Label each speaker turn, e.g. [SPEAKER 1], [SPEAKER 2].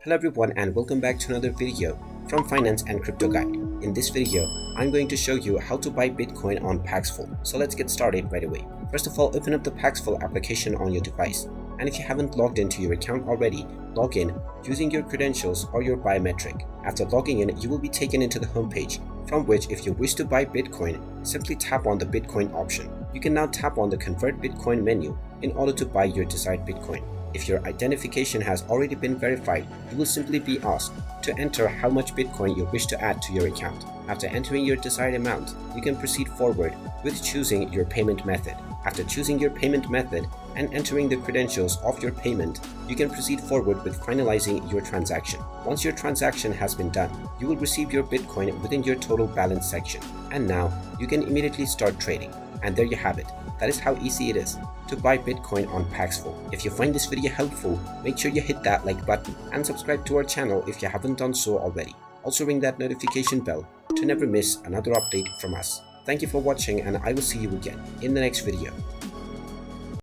[SPEAKER 1] Hello everyone and welcome back to another video from Finance and Crypto Guide. In this video, I'm going to show you how to buy Bitcoin on Paxful. So let's get started right away. First of all, open up the Paxful application on your device. And if you haven't logged into your account already, log in using your credentials or your biometric. After logging in, you will be taken into the homepage, from which if you wish to buy Bitcoin, simply tap on the Bitcoin option. You can now tap on the Convert Bitcoin menu in order to buy your desired Bitcoin. If your identification has already been verified, you will simply be asked to enter how much Bitcoin you wish to add to your account. After entering your desired amount, you can proceed forward with choosing your payment method. After choosing your payment method and entering the credentials of your payment, you can proceed forward with finalizing your transaction. Once your transaction has been done, you will receive your Bitcoin within your total balance section. And now, you can immediately start trading. And there you have it. That is how easy it is to buy Bitcoin on Paxful. If you find this video helpful, make sure you hit that like button and subscribe to our channel if you haven't done so already. Also ring that notification bell to never miss another update from us. Thank you for watching and I will see you again in the next video.